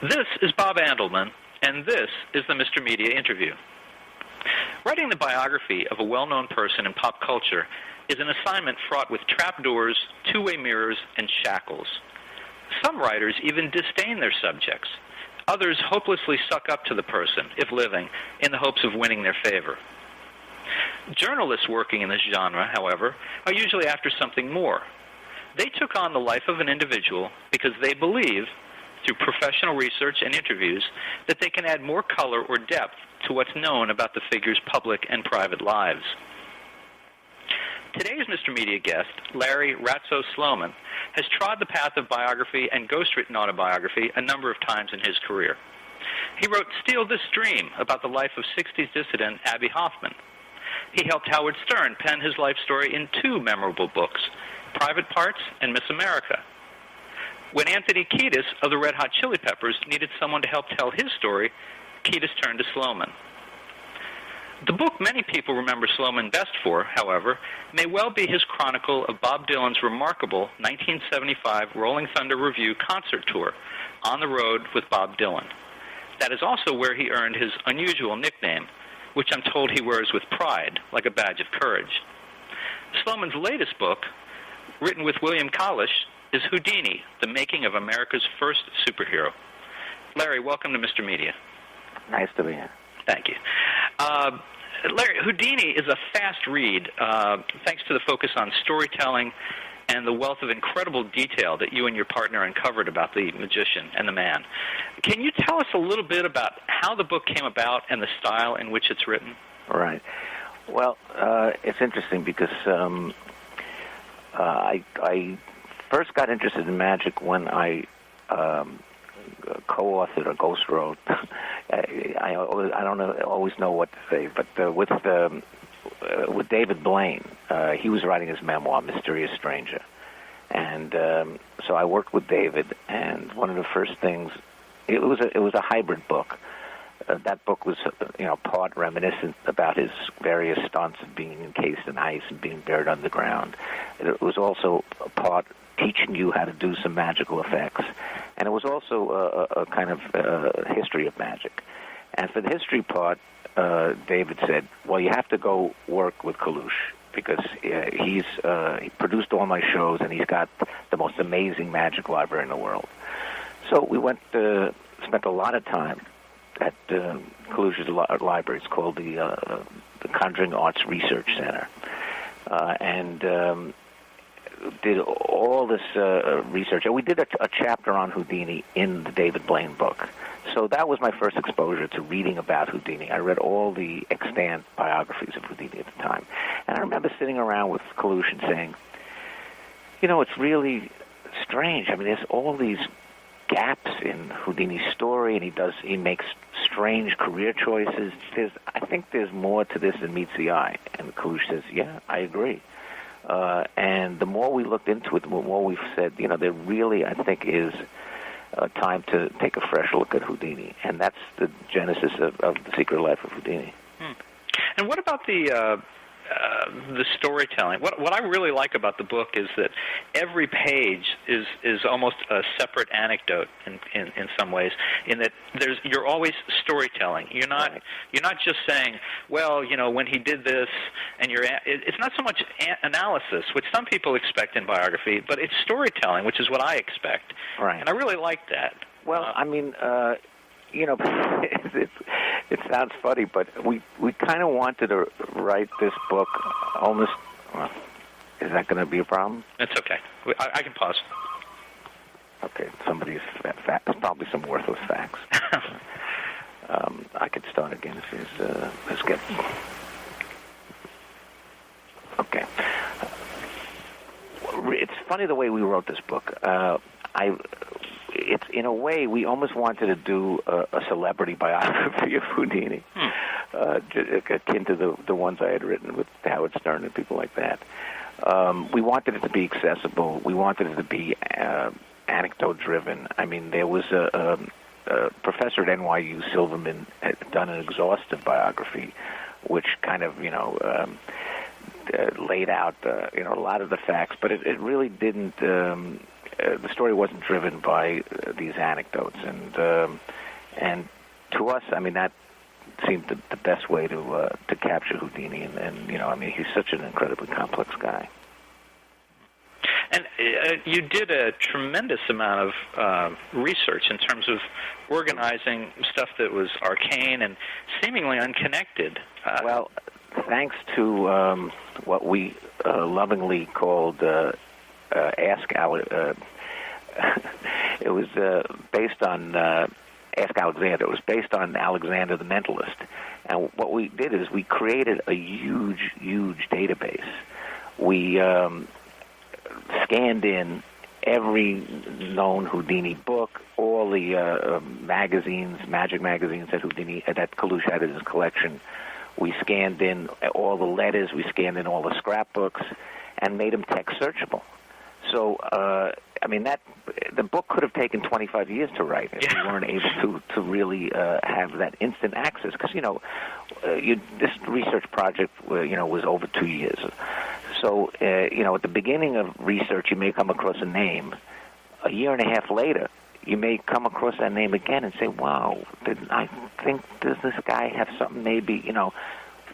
This is Bob Andelman, and this is the Mr. Media Interview. Writing the biography of a well-known person in pop culture is an assignment fraught with trapdoors, two-way mirrors, and shackles. Some writers even disdain their subjects. Others hopelessly suck up to the person, if living, in the hopes of winning their favor. Journalists working in this genre, however, are usually after something more. They took on the life of an individual because they believe, through professional research and interviews, that they can add more color or depth to what's known about the figure's public and private lives. Today's Mr. Media guest, Larry Ratso Sloman, has trod the path of biography and ghostwritten autobiography a number of times in his career. He wrote Steal This Dream about the life of 60s dissident Abbie Hoffman. He helped Howard Stern pen his life story in two memorable books, Private Parts and Miss America. When Anthony Kiedis of the Red Hot Chili Peppers needed someone to help tell his story, Kiedis turned to Sloman. The book many people remember Sloman best for, however, may well be his chronicle of Bob Dylan's remarkable 1975 Rolling Thunder Revue concert tour, On the Road with Bob Dylan. That is also where he earned his unusual nickname, which I'm told he wears with pride, like a badge of courage. Sloman's latest book, written with William Kalush, is Houdini, the making of America's first superhero. Larry, welcome to Mr. Media. Nice to be here. Thank you. Larry, Houdini is a fast read, thanks to the focus on storytelling and the wealth of incredible detail that you and your partner uncovered about the magician and the man. Can you tell us a little bit about how the book came about and the style in which it's written? Right. Well, it's interesting because I first got interested in magic when I co-authored or ghost-wrote. I don't always know what to say, but with David Blaine, he was writing his memoir, Mysterious Stranger, and so I worked with David. And one of the first things, it was a hybrid book. That book was, part reminiscent about his various stunts of being encased in ice and being buried underground. It was also a part teaching you how to do some magical effects. And it was also a kind of history of magic. And for the history part, David said, well, you have to go work with Kalush because he produced all my shows and he's got the most amazing magic library in the world. So we spent a lot of time at Kalush's library. It's called the Conjuring Arts Research Center. And did all this research. And we did a chapter on Houdini in the David Blaine book. So that was my first exposure to reading about Houdini. I read all the extant biographies of Houdini at the time. And I remember sitting around with Kalush and saying, it's really strange. I mean, there's all these gaps in Houdini's story, and he makes strange career choices. I think there's more to this than meets the eye. And Kalush says, yeah, I agree. And the more we looked into it, the more we've said, there really, I think, is time to take a fresh look at Houdini. And that's the genesis of the Secret Life of Houdini. And what about the storytelling? What I really like about the book is that every page is almost a separate anecdote in some ways. In that you're always storytelling. You're not just saying, well, when he did this, and it's not so much analysis, which some people expect in biography, but it's storytelling, which is what I expect. Right. And I really like that. Well, I mean. It sounds funny, but we kind of wanted to write this book almost. Well, is that going to be a problem? It's okay. I can pause. Okay, somebody's facts, probably some worthless facts. I could start again if there's. Let's get. Okay. It's funny the way we wrote this book. It's in a way we almost wanted to do a celebrity biography of Houdini, akin to the ones I had written with Howard Stern and people like that. We wanted it to be accessible. We wanted it to be anecdote-driven. I mean, there was a professor at NYU, Silverman, had done an exhaustive biography, which kind of, laid out, a lot of the facts, but it really didn't the story wasn't driven by these anecdotes, and to us, I mean, that seemed the best way to capture Houdini, and I mean, he's such an incredibly complex guy. And you did a tremendous amount of research in terms of organizing stuff that was arcane and seemingly unconnected. Well, thanks to what we lovingly called Ask Alex. It was based on Ask Alexander. It was based on Alexander the Mentalist. And what we did is we created a huge, huge database. We scanned in every known Houdini book, all the magazines, magic magazines that Kalush had in his collection. We scanned in all the letters, we scanned in all the scrapbooks, and made them text searchable. So, I mean, the book could have taken 25 years to write if we weren't able to really have that instant access. Because, this research project, was over 2 years. So, at the beginning of research, you may come across a name. A year and a half later, you may come across that name again and say, wow, does this guy have something maybe,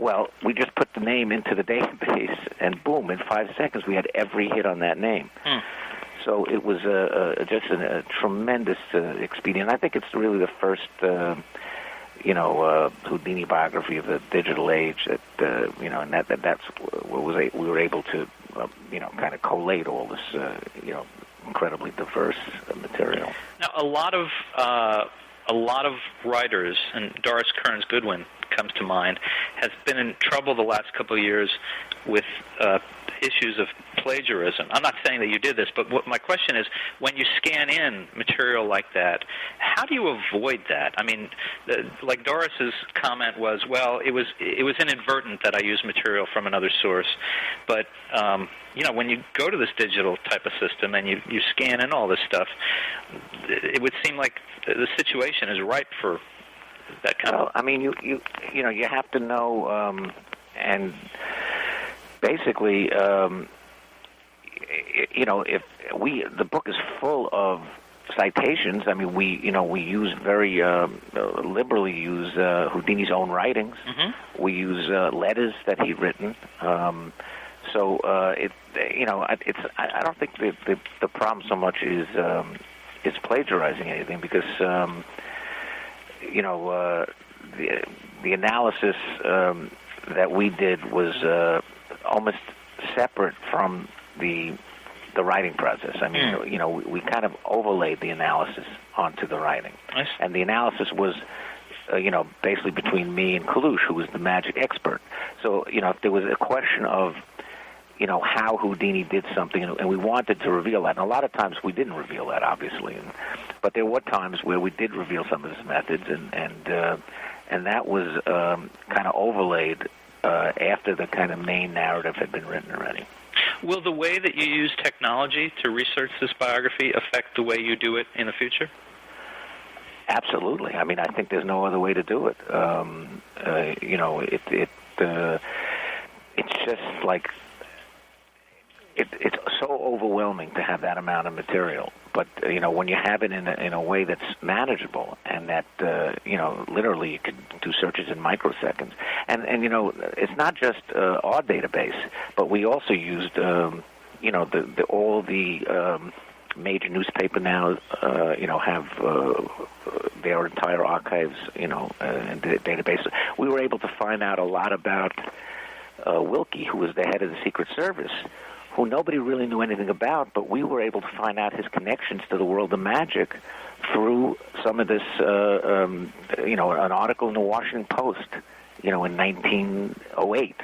Well, we just put the name into the database, and boom, in 5 seconds, we had every hit on that name. So it was just a tremendous expedient. I think it's really the first, Houdini biography of the digital age that, and that's what we were able to, kind of collate all this, incredibly diverse material. Now, a lot of writers, and Doris Kearns Goodwin comes to mind, has been in trouble the last couple of years with issues of plagiarism. I'm not saying that you did this, but my question is, when you scan in material like that, how do you avoid that? I mean, like Doris's comment was, well, it was inadvertent that I used material from another source, but when you go to this digital type of system and you scan in all this stuff, it would seem like the situation is ripe for that kind of... I mean, you have to know, and basically, the book is full of citations. I mean, we use very liberally use Houdini's own writings. Mm-hmm. We use letters that he'd written. So I don't think the problem so much is plagiarizing anything, because the analysis that we did was almost separate from the writing process. I mean, we kind of overlaid the analysis onto the writing. Nice. And the analysis was, basically between me and Kalush, who was the magic expert. So, if there was a question of, how Houdini did something, and we wanted to reveal that. And a lot of times we didn't reveal that, obviously. But there were times where we did reveal some of his methods, and that was kind of overlaid after the kind of main narrative had been written already. Will the way that you use technology to research this biography affect the way you do it in the future? Absolutely. I mean, I think there's no other way to do it. It's just like... It's so overwhelming to have that amount of material, but when you have it in a way that's manageable, and that literally you can do searches in microseconds, and it's not just our database, but we also used all the major newspaper now have their entire archives and database. We were able to find out a lot about Wilkie, who was the head of the Secret Service, who nobody really knew anything about, but we were able to find out his connections to the world of magic through some of this, an article in the Washington Post, in 1908,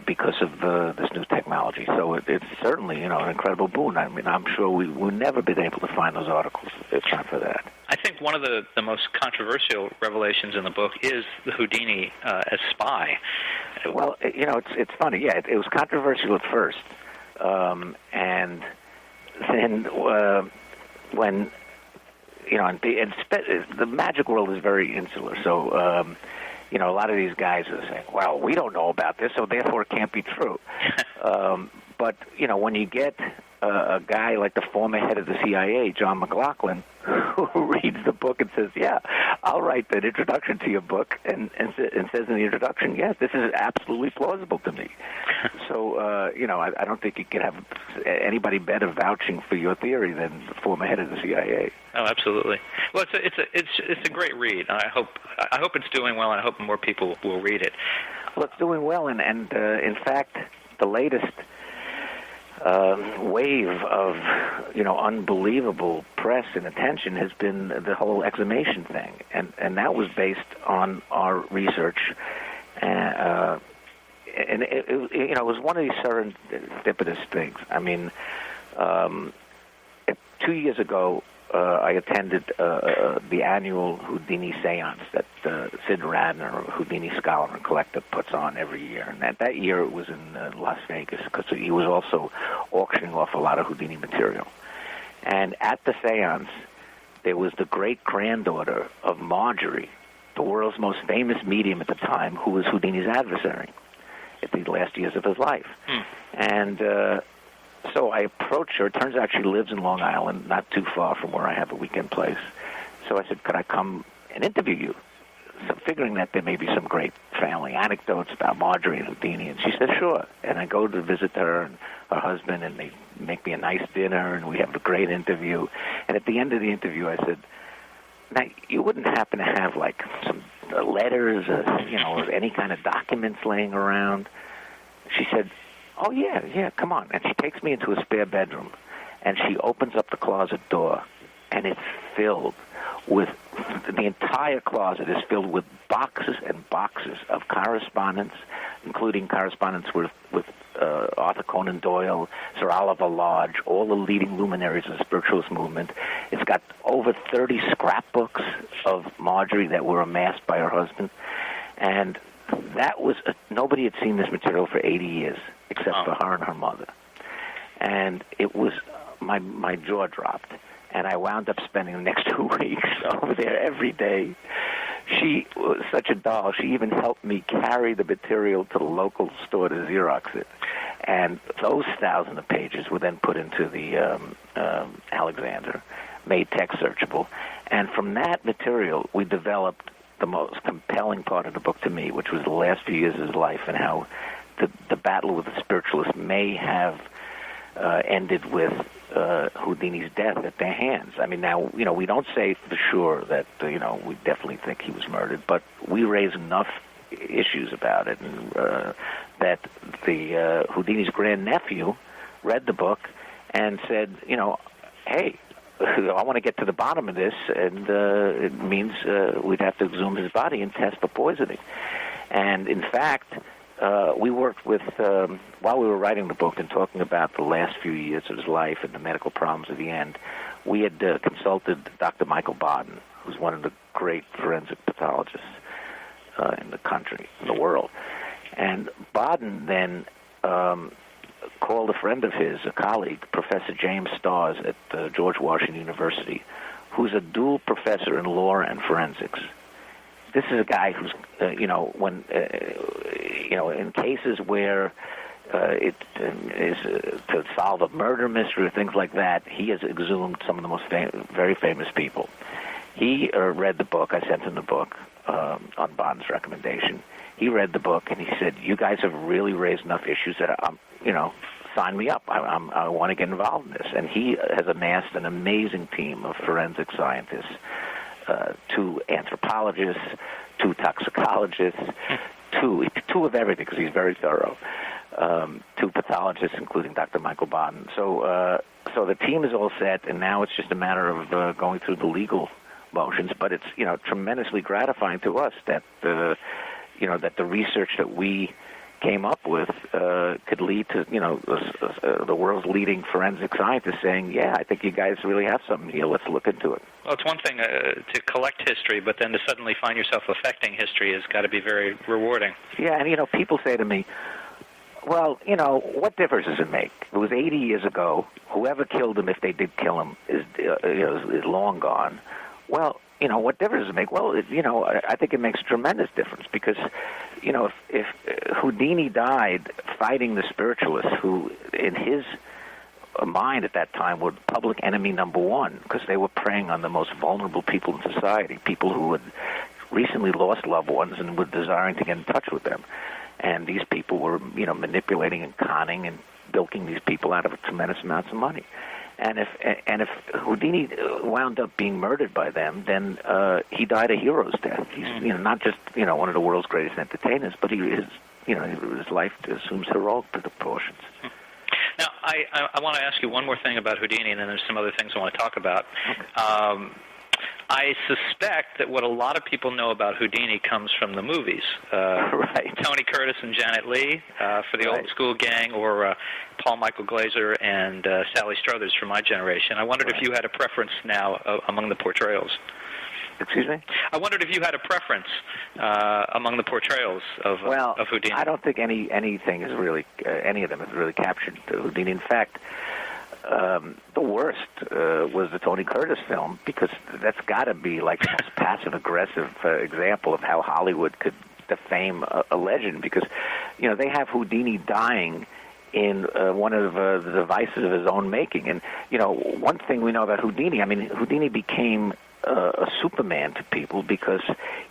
because of this new technology. So it's certainly, an incredible boon. I mean, I'm sure we would never been able to find those articles if not for that. I think one of the most controversial revelations in the book is the Houdini as spy. Well, it's funny. Yeah, it was controversial at first, and then when the magic world is very insular, so a lot of these guys are saying, "Well, we don't know about this, so therefore it can't be true." But when you get a guy like the former head of the CIA, John McLaughlin, who reads the book and says, yeah, I'll write that introduction to your book, and says in the introduction, yes, this is absolutely plausible to me. So, I don't think you could have anybody better vouching for your theory than the former head of the CIA. Oh, absolutely. Well, it's a great read. I hope it's doing well, and I hope more people will read it. Well, it's doing well, and in fact, the latest wave of unbelievable press and attention has been the whole exhumation thing, and that was based on our research, and it was one of these serendipitous things. I mean, 2 years ago, I attended the annual Houdini seance that Sid Radner, a Houdini scholar and collector, puts on every year. And that year it was in Las Vegas because he was also auctioning off a lot of Houdini material. And at the seance, there was the great-granddaughter of Marjorie, the world's most famous medium at the time, who was Houdini's adversary at the last years of his life. And so I approached her. It turns out she lives in Long Island, not too far from where I have a weekend place. So I said, could I come and interview you? So figuring that there may be some great family anecdotes about Marjorie and Houdini. And she said, sure. And I go to visit her and her husband, and they make me a nice dinner, and we have a great interview. And at the end of the interview, I said, now, you wouldn't happen to have, like, some letters, or any kind of documents laying around? She said, oh, yeah, come on. And she takes me into a spare bedroom, and she opens up the closet door, and it's filled with, the entire closet is filled with boxes and boxes of correspondence, including correspondence with Arthur Conan Doyle, Sir Oliver Lodge, all the leading luminaries of the spiritualist movement. It's got over 30 scrapbooks of Marjorie that were amassed by her husband, and that was nobody had seen this material for 80 years except for her and her mother. And it was, my jaw dropped, and I wound up spending the next 2 weeks over there every day. She was such a doll. She even helped me carry the material to the local store to Xerox it. And those thousands of pages were then put into the Alexander, made text searchable. And from that material, we developed the most compelling part of the book to me, which was the last few years of his life and how the battle with the spiritualists may have ended with Houdini's death at their hands. I mean, now, we don't say for sure that, we definitely think he was murdered, but we raise enough issues about it, and that the Houdini's grandnephew read the book and said, hey, I want to get to the bottom of this, and it means we'd have to exhume his body and test for poisoning. And in fact, we worked with, while we were writing the book and talking about the last few years of his life and the medical problems at the end, we had consulted Dr. Michael Baden, who's one of the great forensic pathologists in the country, in the world. And Baden then called a friend of his, a colleague, Professor James Starrs at George Washington University, who's a dual professor in law and forensics. This is a guy who's, in cases where it is to solve a murder mystery or things like that, he has exhumed some of the most very famous people. He read the book. I sent him the book on Bond's recommendation. He read the book, and he said, you guys have really raised enough issues that sign me up. I want to get involved in this. And he has amassed an amazing team of forensic scientists, 2 anthropologists, 2 toxicologists, two of everything, because he's very thorough, 2 pathologists, including Dr. Michael Baden. So the team is all set, and now it's just a matter of going through the legal motions. But it's tremendously gratifying to us that that the research that we came up with could lead to the world's leading forensic scientists saying, yeah, I think you guys really have something here. Let's look into it. Well, it's one thing to collect history, but then to suddenly find yourself affecting history has got to be very rewarding. Yeah, and people say to me, well, what difference does it make? It was 80 years ago. Whoever killed him, if they did kill him, is long gone. Well, what difference does it make? Well, I think it makes a tremendous difference because, if Houdini died fighting the spiritualists who, in his mind at that time were public enemy number one, because they were preying on the most vulnerable people in society, people who had recently lost loved ones and were desiring to get in touch with them. And these people were, manipulating and conning and bilking these people out of tremendous amounts of money. And if Houdini wound up being murdered by them, then he died a hero's death. He's not just one of the world's greatest entertainers, but his life assumes heroic proportions. Now, I want to ask you one more thing about Houdini, and then there's some other things I want to talk about. Okay. I suspect that what a lot of people know about Houdini comes from the movies. Right. Tony Curtis and Janet Leigh for the old school gang, or Paul Michael Glaser and Sally Struthers for my generation. I wondered if you had a preference now among the portrayals. Excuse me? I wondered if you had a preference among the portrayals of Houdini. I don't think anything is really, any of them has really captured Houdini. In fact, the worst was the Tony Curtis film, because that's got to be like the most passive-aggressive example of how Hollywood could defame a legend, because, they have Houdini dying in one of the devices of his own making. And, one thing we know about Houdini, Houdini became a Superman to people because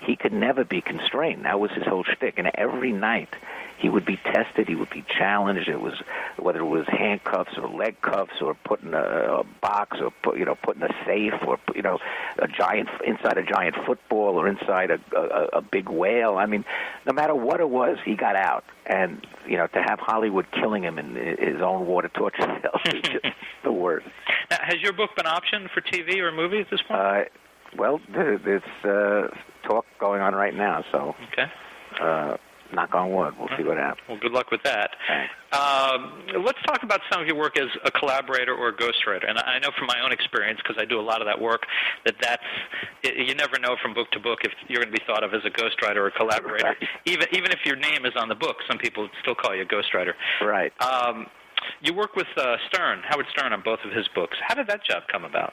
he could never be constrained. That was his whole shtick. And every night he would be tested, he would be challenged. It was whether it was handcuffs or leg cuffs, or put in a box, or put in a safe, or inside a giant football, or inside a big whale. No matter what it was, he got out. And to have Hollywood killing him in his own water torture cell is just the worst. Now, has your book been optioned for TV or movie at this point? Well, there's talk going on right now, so okay. Knock on wood. We'll see what happens. Well, good luck with that. Let's talk about some of your work as a collaborator or a ghostwriter. And I know from my own experience, because I do a lot of that work, you never know from book to book if you're going to be thought of as a ghostwriter or a collaborator. Right. Even if your name is on the book, some people still call you a ghostwriter. Right. You work with Howard Stern, on both of his books. How did that job come about?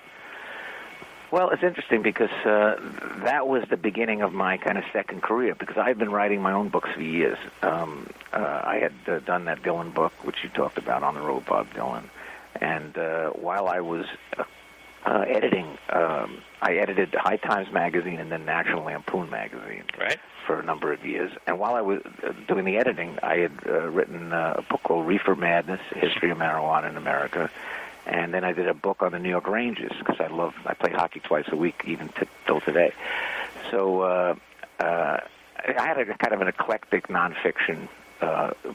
Well, it's interesting because that was the beginning of my kind of second career, because I've been writing my own books for years. I had done that Dylan book, which you talked about, On the Road, Bob Dylan. And while I was editing, I edited High Times magazine and then National Lampoon magazine. Right. For a number of years. And while I was doing the editing, I had written a book called Reefer Madness, History of Marijuana in America. And then I did a book on the New York Rangers, because I play hockey twice a week, even till today. So I had a kind of an eclectic nonfiction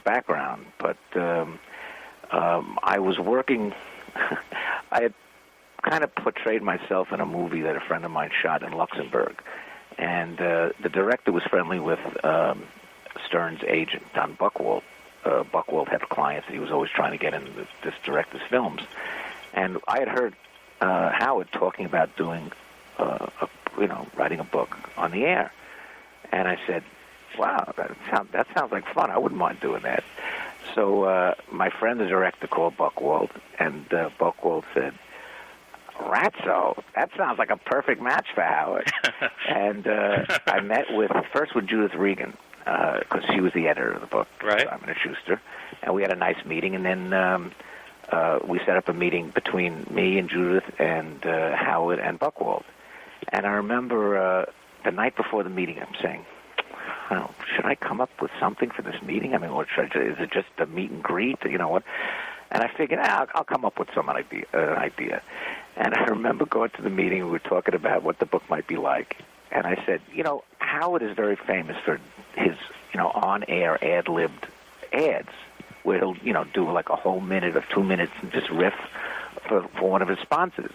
background, but I was working, I had kind of portrayed myself in a movie that a friend of mine shot in Luxembourg. And the director was friendly with Stern's agent, Don Buchwald. Buchwald had clients that he was always trying to get into this director's films. And I had heard Howard talking about doing, writing a book on the air. And I said, wow, that sounds like fun. I wouldn't mind doing that. So my friend, the director, called Buchwald, and Buchwald said, Ratso, that sounds like a perfect match for Howard. And I met first with Judith Regan, because she was the editor of the book, right. Simon & Schuster. And we had a nice meeting, and then we set up a meeting between me and Judith and Howard and Buchwald. And I remember the night before the meeting, I'm saying, should I come up with something for this meeting? Or is it just a meet and greet? What? And I figured, I'll come up with some idea. And I remember going to the meeting, we were talking about what the book might be like. And I said, Howard is very famous for his, on-air ad-libbed ads, where he'll, do like a whole minute or 2 minutes and just riff for one of his sponsors,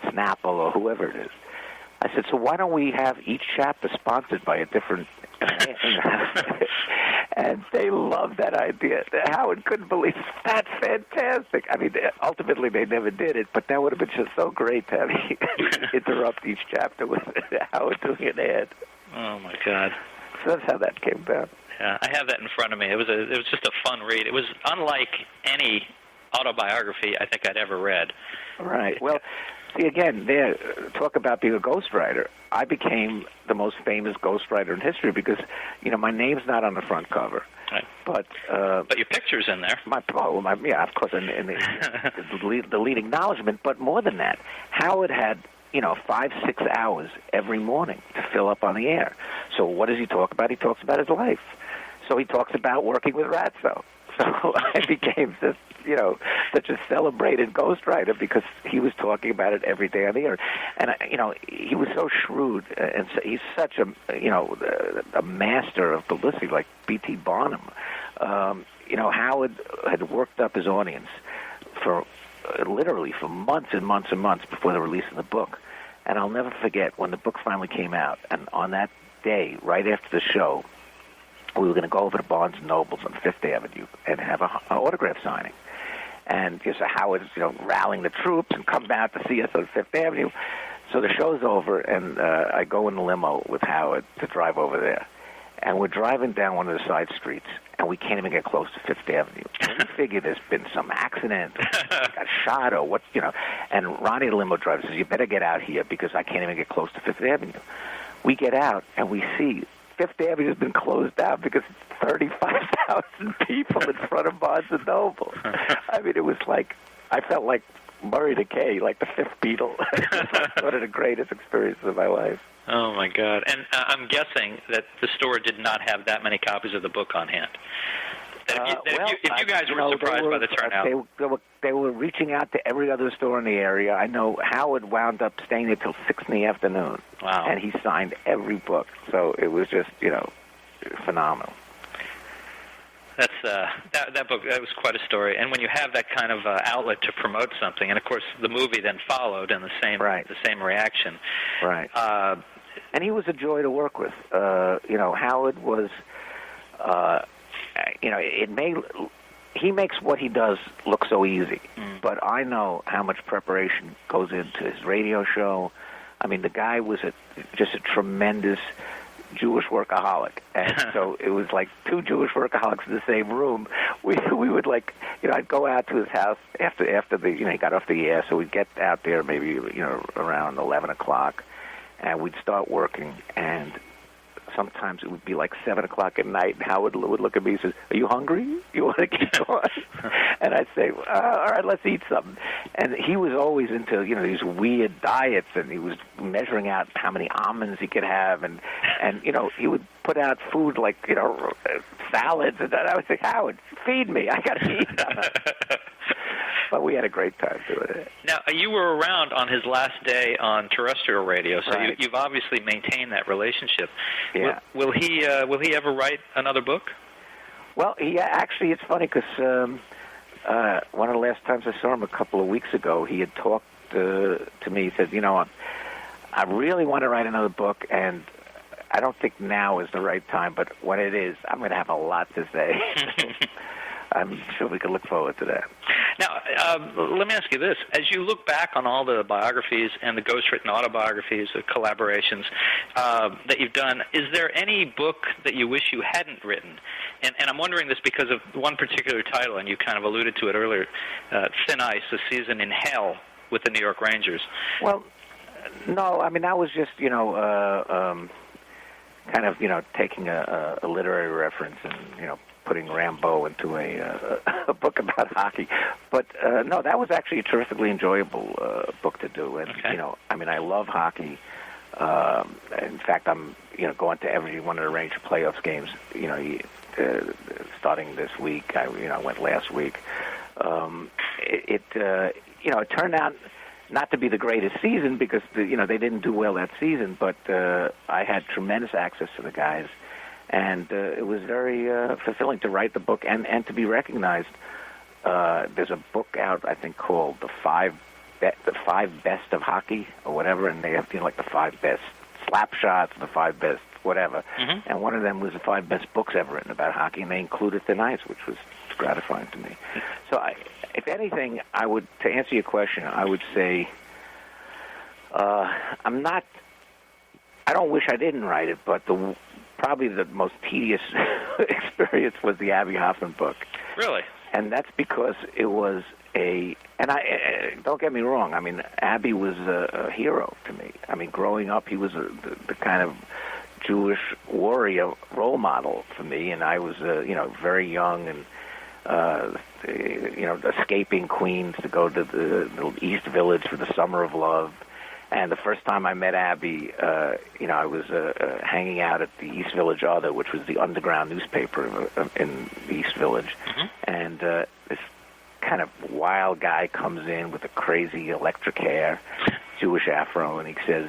Snapple or whoever it is. I said, so why don't we have each chapter sponsored by a different and they loved that idea. Howard couldn't believe it. That's fantastic. Ultimately they never did it, but that would have been just so great to have interrupt each chapter with Howard doing an ad. Oh my God! So that's how that came about. Yeah, I have that in front of me. It was just a fun read. It was unlike any autobiography I think I'd ever read. Right. Well, See, again, there, talk about being a ghostwriter. I became the most famous ghostwriter in history because, my name's not on the front cover. Right. But your picture's in there. Yeah, of course, in the lead acknowledgement. But more than that, Howard had 5-6 hours every morning to fill up on the air. So what does he talk about? He talks about his life. So he talks about working with Ratso. So I became this, such a celebrated ghostwriter because he was talking about it every day on the air. And, he was so shrewd, and so he's such a master of publicity, like B.T. Barnum. Howard had worked up his audience for literally for months and months and months before the release of the book. And I'll never forget when the book finally came out, and on that day, right after the show, we were going to go over to Barnes & Noble's on Fifth Avenue and have an autograph signing. And just Howard's, rallying the troops and come out to see us on Fifth Avenue. So the show's over, and I go in the limo with Howard to drive over there. And we're driving down one of the side streets, and we can't even get close to Fifth Avenue. And we figure there's been some accident, or got shot, or what, And Ronnie, the limo driver, says, "You better get out here because I can't even get close to Fifth Avenue." We get out, and we see Fifth Avenue has been closed down because 35,000 people in front of Barnes & Noble. I mean, it was like, I felt like Murray Decay, like the fifth Beatle. One of the greatest experiences of my life. Oh, my God. And I'm guessing that the store did not have that many copies of the book on hand. If you guys were surprised by the turnout. They were reaching out to every other store in the area. I know Howard wound up staying there till 6 in the afternoon. Wow. And he signed every book. So it was just, phenomenal. That's that book. That was quite a story. And when you have that kind of outlet to promote something, and of course the movie then followed, and the same reaction. Right. And he was a joy to work with. Howard was. He makes what he does look so easy, but I know how much preparation goes into his radio show. I mean, the guy was just a tremendous Jewish workaholic, and so it was like two Jewish workaholics in the same room. We would I'd go out to his house after he got off the air, so we'd get out there maybe around 11 o'clock, and we'd start working, and sometimes it would be like 7 o'clock at night, and Howard would look at me and says, "Are you hungry? You want to keep going?" And I'd say, "All right, let's eat something." And he was always into, these weird diets, and he was measuring out how many almonds he could have, and he would put out food like, salads, and I would say, "Howard, feed me. I got to eat." But we had a great time doing it. Now, you were around on his last day on terrestrial radio, so right. You've obviously maintained that relationship. Yeah. Will he ever write another book? Well, actually, it's funny because one of the last times I saw him a couple of weeks ago, he had talked to me. He said, I really want to write another book, and I don't think now is the right time, but when it is, I'm going to have a lot to say. I'm sure we can look forward to that. Now, let me ask you this. As you look back on all the biographies and the ghostwritten autobiographies, the collaborations that you've done, is there any book that you wish you hadn't written? And I'm wondering this because of one particular title, and you kind of alluded to it earlier, Thin Ice, A Season in Hell with the New York Rangers. Well, no, I mean, that was just, kind of, taking a literary reference and, putting Rambo into a book about hockey. But, no, that was actually a terrifically enjoyable book to do. And, okay. I love hockey. In fact, I'm, going to every one of the Ranger playoffs games, starting this week. I went last week. It turned out not to be the greatest season because, they didn't do well that season, but I had tremendous access to the guys. And it was very fulfilling to write the book and to be recognized. There's a book out, I think, called The Five Best of Hockey or whatever, and they have the 5 best slap shots, the 5 best whatever. Mm-hmm. And one of them was the 5 best books ever written about hockey, and they included Thin Ice, which was gratifying to me. So, if anything, to answer your question, I would say I don't wish I didn't write it, but probably the most tedious experience was the Abbie Hoffman book. Really? And that's because it was And don't get me wrong. I mean, Abbie was a hero to me. I mean, growing up, he was the kind of Jewish warrior role model for me, and I was, very young and, escaping Queens to go to the East Village for the Summer of Love. And the first time I met Abbie, I was hanging out at the East Village Other, which was the underground newspaper in the East Village. Mm-hmm. And this kind of wild guy comes in with a crazy electric hair, Jewish afro, and he says,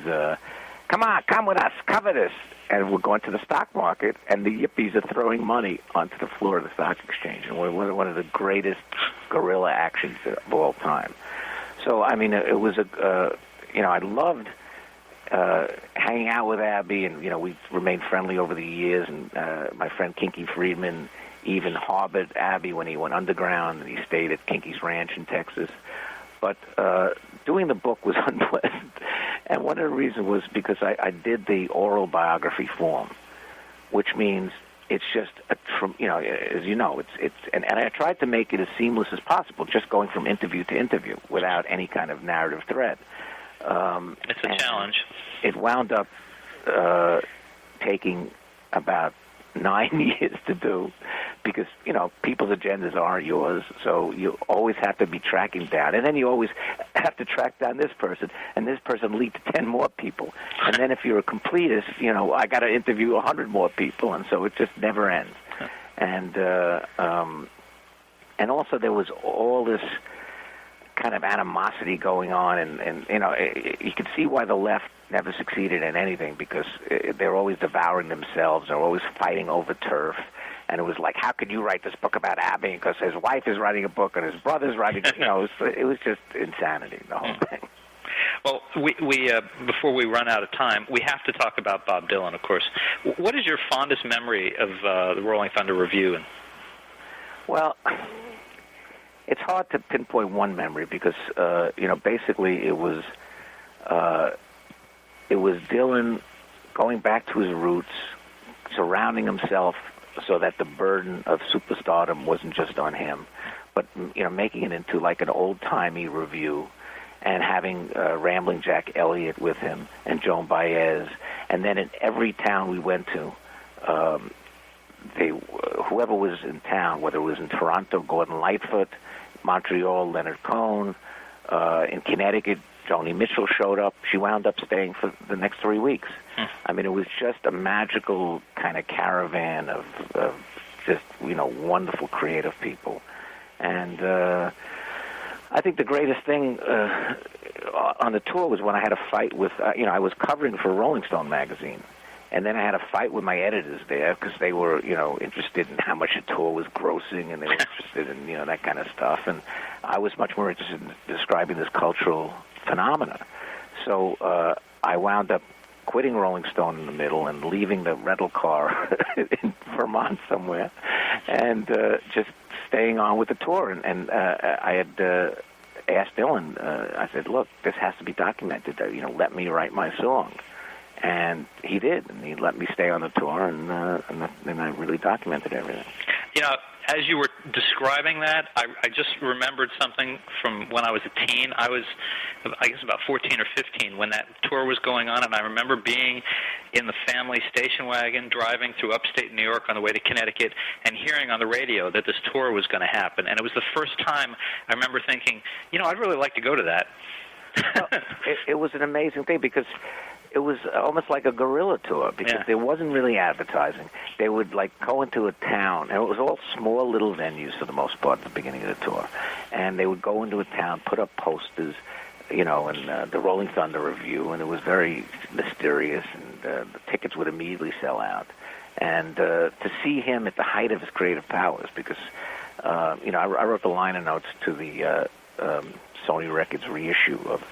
come with us, cover this. And we're going to the stock market, and the yippies are throwing money onto the floor of the stock exchange. And one of the greatest guerrilla actions of all time. So, I mean, it was I loved hanging out with Abbie, and, we remained friendly over the years. And my friend Kinky Friedman even harbored Abbie when he went underground, and he stayed at Kinky's Ranch in Texas. But doing the book was unpleasant. And one of the reasons was because I did the oral biography form, which means it's just, as you know, and I tried to make it as seamless as possible, just going from interview to interview without any kind of narrative thread. It's a challenge. It wound up taking about 9 years to do because, people's agendas aren't yours, so you always have to be tracking down. And then you always have to track down this person, and this person lead to 10 more people. And then if you're a completist, I got to interview 100 more people, and so it just never ends. And also there was all this kind of animosity going on, and you could see why the left never succeeded in anything, because they're always devouring themselves, they're always fighting over turf, and it was like, how could you write this book about Abbie, because his wife is writing a book and his brother's writing, it was just insanity, the whole thing. Well, we before we run out of time, we have to talk about Bob Dylan, of course. What is your fondest memory of the Rolling Thunder Review? Well, it's hard to pinpoint one memory because, basically it was Dylan going back to his roots, surrounding himself so that the burden of superstardom wasn't just on him, but, making it into like an old-timey review and having Rambling Jack Elliott with him and Joan Baez. And then in every town we went to, whoever was in town, whether it was in Toronto, Gordon Lightfoot, Montreal, Leonard Cohen, in Connecticut, Joni Mitchell showed up. She wound up staying for the next 3 weeks. I mean, it was just a magical kind of caravan of just, wonderful creative people. And I think the greatest thing on the tour was when I had a fight with, I was covering for Rolling Stone magazine. And then I had a fight with my editors there because they were, interested in how much the tour was grossing, and they were interested in, that kind of stuff. And I was much more interested in describing this cultural phenomena. So I wound up quitting Rolling Stone in the middle and leaving the rental car in Vermont somewhere, and just staying on with the tour. And I had asked Dylan, I said, look, this has to be documented. Let me write my song. And he did, and he let me stay on the tour, and I really documented everything. As you were describing that, I just remembered something from when I was a teen. I was, I guess, about 14 or 15 when that tour was going on, and I remember being in the family station wagon driving through upstate New York on the way to Connecticut and hearing on the radio that this tour was going to happen. And it was the first time I remember thinking, I'd really like to go to that. Well, it was an amazing thing because it was almost like a guerrilla tour because there wasn't really advertising. They would go into a town, and it was all small little venues for the most part at the beginning of the tour. And they would go into a town, put up posters, and the Rolling Thunder Review, and it was very mysterious, and the tickets would immediately sell out. And to see him at the height of his creative powers, because, I wrote the liner notes to the Sony Records reissue of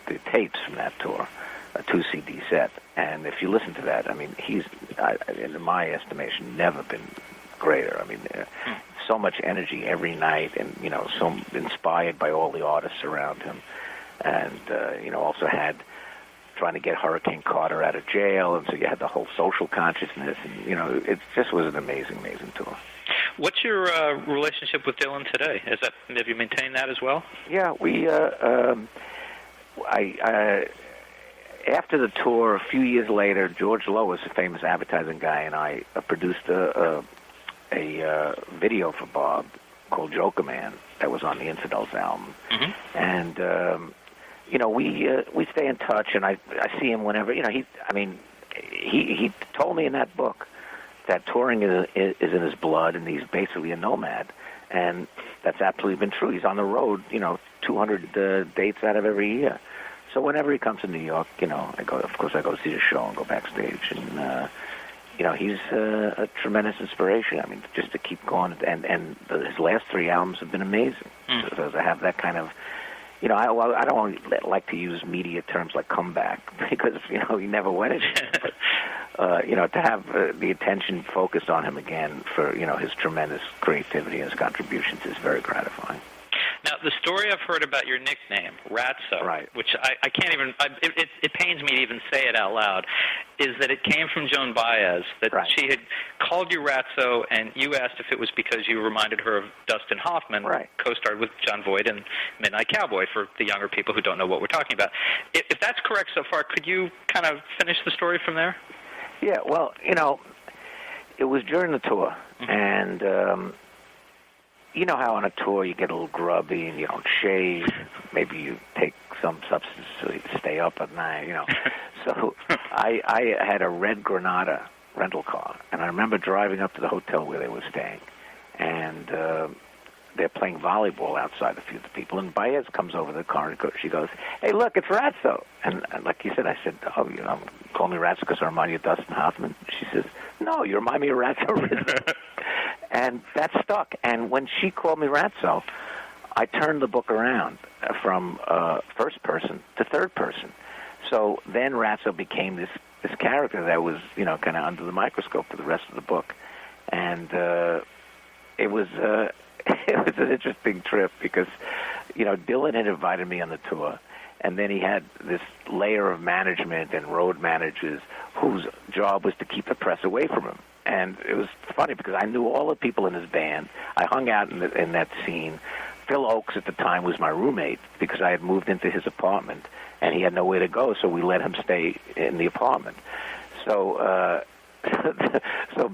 the tapes from that tour, a 2-CD set. And if you listen to that, I mean, he's, in my estimation, never been greater. I mean, so much energy every night and, so inspired by all the artists around him. And, also had trying to get Hurricane Carter out of jail, and so you had the whole social consciousness. And, it just was an amazing, amazing tour. What's your relationship with Dylan today? Have you maintained that as well? Yeah, we. After the tour, a few years later, George Lois, a famous advertising guy, and I produced a video for Bob called Joker Man that was on the Infidels album. Mm-hmm. And we stay in touch, and I see him whenever. He told me in that book that touring is in his blood, and he's basically a nomad, and that's absolutely been true. He's on the road, 200 dates out of every year. So whenever he comes to New York, I go to see the show and go backstage, and he's a tremendous inspiration. I mean, just to keep going, and his last 3 albums have been amazing. So to have that kind of, I don't like to use media terms like comeback because he never went anywhere. But to have the attention focused on him again for his tremendous creativity and his contributions is very gratifying. Now, the story I've heard about your nickname, Ratso, right, which I can't even, it pains me to even say it out loud, is that it came from Joan Baez, that right. She had called you Ratso, and you asked if it was because you reminded her of Dustin Hoffman, right. co-starred with Jon Voight in Midnight Cowboy, for the younger people who don't know what we're talking about. If that's correct so far, could you kind of finish the story from there? Yeah, well, it was during the tour, mm-hmm. and you know how on a tour you get a little grubby and you don't shave. Maybe you take some substance to stay up at night, So I had a red Granada rental car, and I remember driving up to the hotel where they were staying, and they're playing volleyball outside, a few of the people, and Baez comes over the car, and she goes, "Hey, look, it's Ratso." And like you said, I said, "Oh, call me Ratso because I remind you of Dustin Hoffman." She says, "No, you remind me of Ratso." And that stuck. And when she called me Ratso, I turned the book around from first person to third person. So then Ratso became this character that was, kind of under the microscope for the rest of the book. And it was it was an interesting trip because, Dylan had invited me on the tour, and then he had this layer of management and road managers whose job was to keep the press away from him. And it was funny because I knew all the people in his band. I hung out in that scene. Phil Oakes at the time was my roommate because I had moved into his apartment, and he had nowhere to go, so we let him stay in the apartment. So so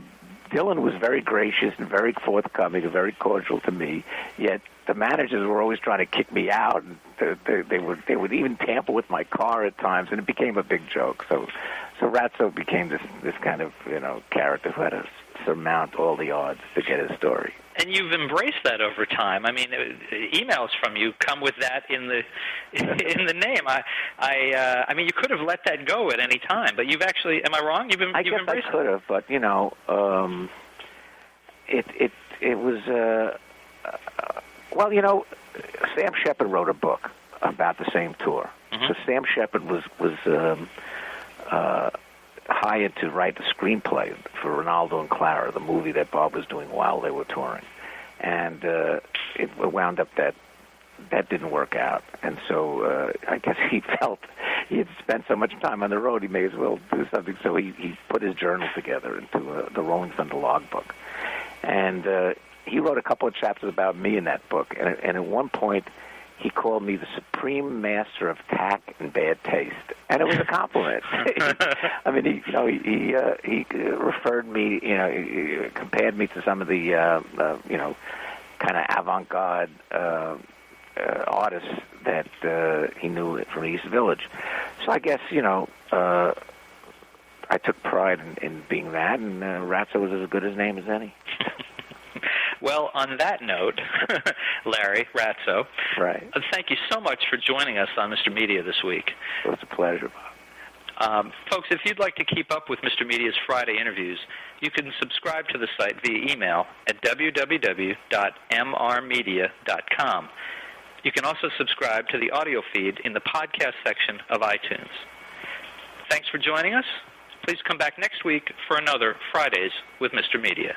Dylan was very gracious and very forthcoming and very cordial to me, yet the managers were always trying to kick me out, and they would even tamper with my car at times, and it became a big joke. So Ratso became this kind of character who had to surmount all the odds to get his story. And you've embraced that over time. I mean, emails from you come with that in the name. I mean, you could have let that go at any time, but you've actually. Am I wrong? I guess I could have, but it was. Well, Sam Shepard wrote a book about the same tour. Mm-hmm. So Sam Shepard was hired to write the screenplay for Ronaldo and Clara, the movie that Bob was doing while they were touring. And it wound up that didn't work out. And so I guess he felt he had spent so much time on the road, he may as well do something. So he put his journal together into the Rolling Thunder logbook. And he wrote a couple of chapters about me in that book. And at one point, he called me the supreme master of tact and bad taste, and it was a compliment. I mean, he referred me, he compared me to some of the, kind of avant-garde artists that he knew from the East Village. So I guess, I took pride in being that, and Ratso was as good a name as any. Well, on that note, Larry Ratso, right. Thank you so much for joining us on Mr. Media this week. It was a pleasure, Bob. Folks, if you'd like to keep up with Mr. Media's Friday interviews, you can subscribe to the site via email at www.mrmedia.com. You can also subscribe to the audio feed in the podcast section of iTunes. Thanks for joining us. Please come back next week for another Fridays with Mr. Media.